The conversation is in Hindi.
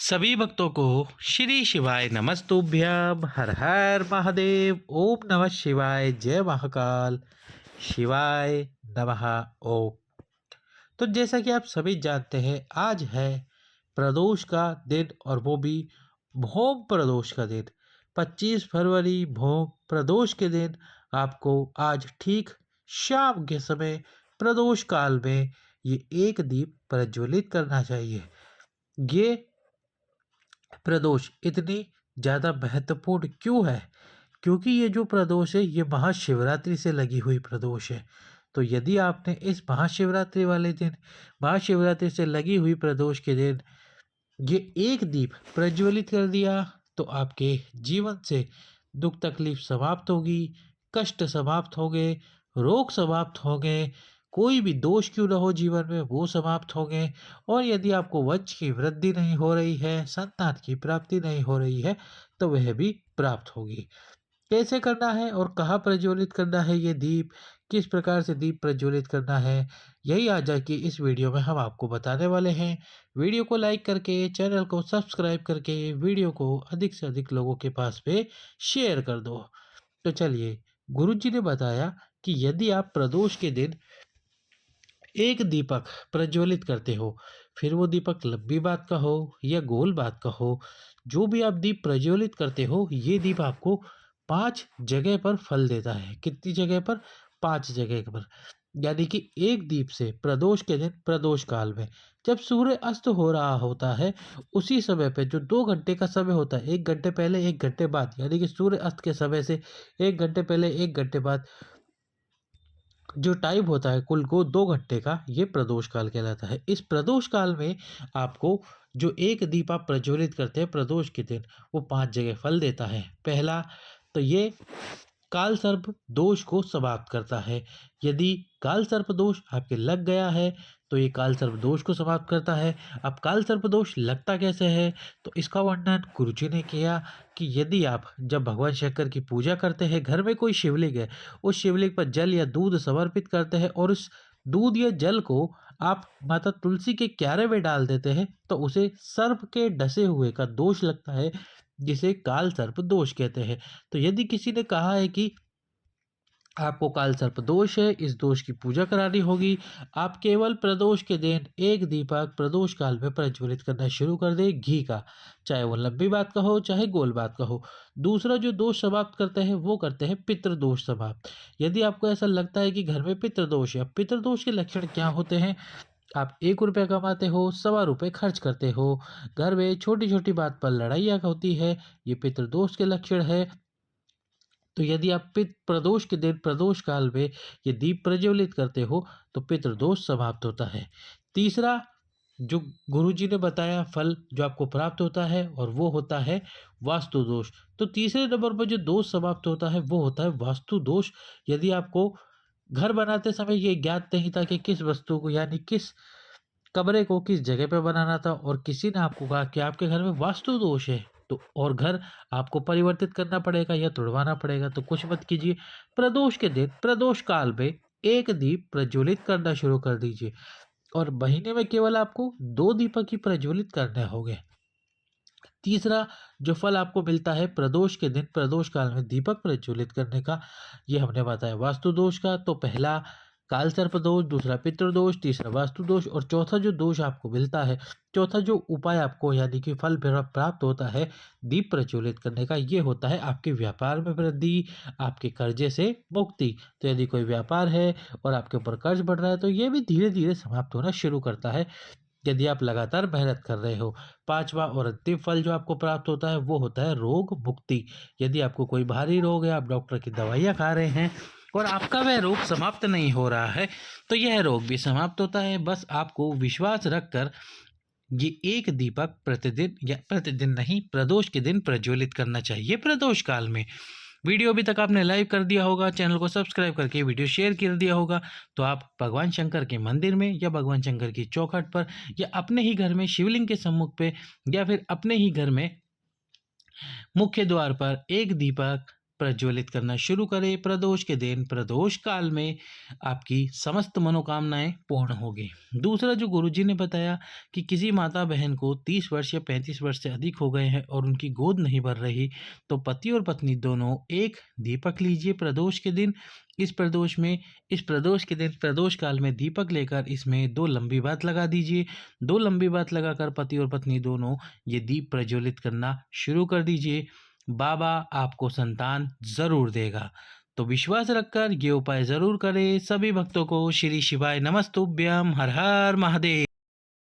सभी भक्तों को श्री शिवाय नमस्तुभ्यम। हर हर महादेव। ओम नमः शिवाय। जय महाकाल। शिवाय नमः। ओम। तो जैसा कि आप सभी जानते हैं, आज है प्रदोष का दिन, और वो भी भोग प्रदोष का दिन। 25 फरवरी भोग प्रदोष के दिन आपको आज ठीक शाम के समय प्रदोष काल में ये एक दीप प्रज्वलित करना चाहिए। ये प्रदोष इतनी ज़्यादा महत्वपूर्ण क्यों है? क्योंकि ये जो प्रदोष है, ये महाशिवरात्रि से लगी हुई प्रदोष है। तो यदि आपने इस महाशिवरात्रि वाले दिन, महाशिवरात्रि से लगी हुई प्रदोष के दिन ये एक दीप प्रज्वलित कर दिया, तो आपके जीवन से दुख तकलीफ समाप्त होगी, कष्ट समाप्त हो गए, रोग समाप्त हो गए, कोई भी दोष क्यों न हो जीवन में वो समाप्त हो गए। और यदि आपको वंश की वृद्धि नहीं हो रही है, संतान की प्राप्ति नहीं हो रही है, तो वह भी प्राप्त होगी। कैसे करना है और कहाँ प्रज्वलित करना है ये दीप, किस प्रकार से दीप प्रज्वलित करना है, यही आज की इस वीडियो में हम आपको बताने वाले हैं। वीडियो को लाइक करके, चैनल को सब्सक्राइब करके, वीडियो को अधिक से अधिक लोगों के पास में शेयर कर दो। तो चलिए, गुरुजी ने बताया कि यदि आप प्रदोष के दिन एक दीपक प्रज्वलित करते हो, फिर वो दीपक लंबी बात का हो या गोल बात का हो, जो भी आप दीप प्रज्वलित करते हो, ये दीप आपको 5 जगह पर फल देता है। कितनी जगह पर? 5 जगह पर। यानी कि एक दीप से प्रदोष के दिन, प्रदोष काल में जब सूर्य अस्त हो रहा होता है, उसी समय पे जो 2 घंटे का समय होता है, 1 घंटे पहले 1 घंटे बाद, यानी कि सूर्य अस्त के समय से 1 घंटे पहले 1 घंटे बाद जो टाइम होता है कुल को 2 घंटे का, ये प्रदोष काल कहलाता है। इस प्रदोष काल में आपको जो एक दीप आप प्रज्वलित करते हैं प्रदोष के दिन, वो 5 जगह फल देता है। पहला तो ये काल सर्प दोष को समाप्त करता है। यदि काल सर्प दोष आपके लग गया है, तो ये काल सर्प दोष को समाप्त करता है। अब काल सर्प दोष लगता कैसे है, तो इसका वर्णन गुरुजी ने किया कि यदि आप जब भगवान शंकर की पूजा करते हैं, घर में कोई शिवलिंग है, उस शिवलिंग पर जल या दूध समर्पित करते हैं, और उस दूध या जल को आप माता तुलसी के क्यारे में डाल देते हैं, तो उसे सर्प के डसे हुए का दोष लगता है, जिसे काल सर्प दोष कहते हैं। तो यदि किसी ने कहा है कि आपको काल सर्प दोष है, इस दोष की पूजा करानी होगी, आप केवल प्रदोष के दिन एक दीपक प्रदोष काल में प्रज्वलित करना शुरू कर दें घी का, चाहे वो लंबी बात का हो चाहे गोल बात का हो। दूसरा जो दोष समाप्त करते हैं, वो करते हैं पितृदोष समाप्त। यदि आपको ऐसा लगता है कि घर में पितृदोष है, पितृदोष के लक्षण क्या होते हैं? आप 1 रुपया कमाते हो, 1.25 रुपये खर्च करते हो, घर में छोटी छोटी बात पर लड़ाइयाँ होती है, ये पितृदोष के लक्षण है। तो यदि आप पितृ प्रदोष के दिन, प्रदोष काल में ये दीप प्रज्वलित करते हो, तो पितृदोष समाप्त होता है। तीसरा जो गुरुजी ने बताया फल जो आपको प्राप्त होता है, और वो होता है वास्तु दोष। तो तीसरे नंबर पर जो दोष समाप्त होता है, वो होता है वास्तु दोष। यदि आपको घर बनाते समय ये ज्ञात नहीं था कि किस वस्तु को, यानी किस कमरे को किस जगह पे बनाना था, और किसी ने आपको कहा कि आपके घर में वास्तु दोष है, तो और घर आपको परिवर्तित करना पड़ेगा या तुड़वाना पड़ेगा, तो कुछ मत कीजिए। प्रदोष के दिन, प्रदोष काल में एक दीप प्रज्वलित करना शुरू कर दीजिए, और महीने में केवल आपको 2 दीपक ही प्रज्वलित करने होंगे। तीसरा जो फल आपको मिलता है प्रदोष के दिन, प्रदोष काल में दीपक प्रज्वलित करने का, ये हमने बताया वास्तु दोष का। तो पहला काल सर्प दोष, दूसरा पितृदोष, तीसरा वास्तु दोष, और चौथा जो दोष आपको मिलता है, चौथा जो उपाय आपको यानी कि फल प्राप्त होता है दीप प्रज्वलित करने का, ये होता है आपके व्यापार में वृद्धि, आपके कर्जे से मुक्ति। तो यदि कोई व्यापार है और आपके ऊपर कर्ज बढ़ रहा है, तो ये भी धीरे धीरे समाप्त होना शुरू करता है, यदि आप लगातार मेहनत कर रहे हो। पांचवा और अंतिम फल जो आपको प्राप्त होता है, वो होता है रोग मुक्ति। यदि आपको कोई भारी रोग है, आप डॉक्टर की दवाइयाँ खा रहे हैं और आपका वह रोग समाप्त नहीं हो रहा है, तो यह रोग भी समाप्त होता है। बस आपको विश्वास रखकर ये एक दीपक प्रतिदिन, या प्रतिदिन नहीं, प्रदोष के दिन प्रज्वलित करना चाहिए प्रदोष काल में। वीडियो अभी तक आपने लाइक कर दिया होगा, चैनल को सब्सक्राइब करके वीडियो शेयर कर दिया होगा, तो आप भगवान शंकर के मंदिर में, या भगवान शंकर की चौखट पर, या अपने ही घर में शिवलिंग के सम्मुख पे, या फिर अपने ही घर में मुख्य द्वार पर एक दीपक प्रज्वलित करना शुरू करें। प्रदोष के दिन प्रदोष काल में आपकी समस्त मनोकामनाएं पूर्ण होगी। दूसरा जो गुरुजी ने बताया कि किसी माता बहन को 30 वर्ष या 35 वर्ष से अधिक हो गए हैं और उनकी गोद नहीं भर रही, तो पति और पत्नी दोनों एक दीपक लीजिए प्रदोष के दिन। इस प्रदोष के दिन प्रदोष काल में दीपक लेकर इसमें 2 लंबी बात लगा दीजिए। 2 लंबी बात लगाकर पति और पत्नी दोनों ये दीप प्रज्वलित करना शुरू कर दीजिए। बाबा आपको संतान जरूर देगा। तो विश्वास रखकर ये उपाय जरूर करें। सभी भक्तों को श्री शिवाय नमस्तुभ्यम। हर हर महादेव।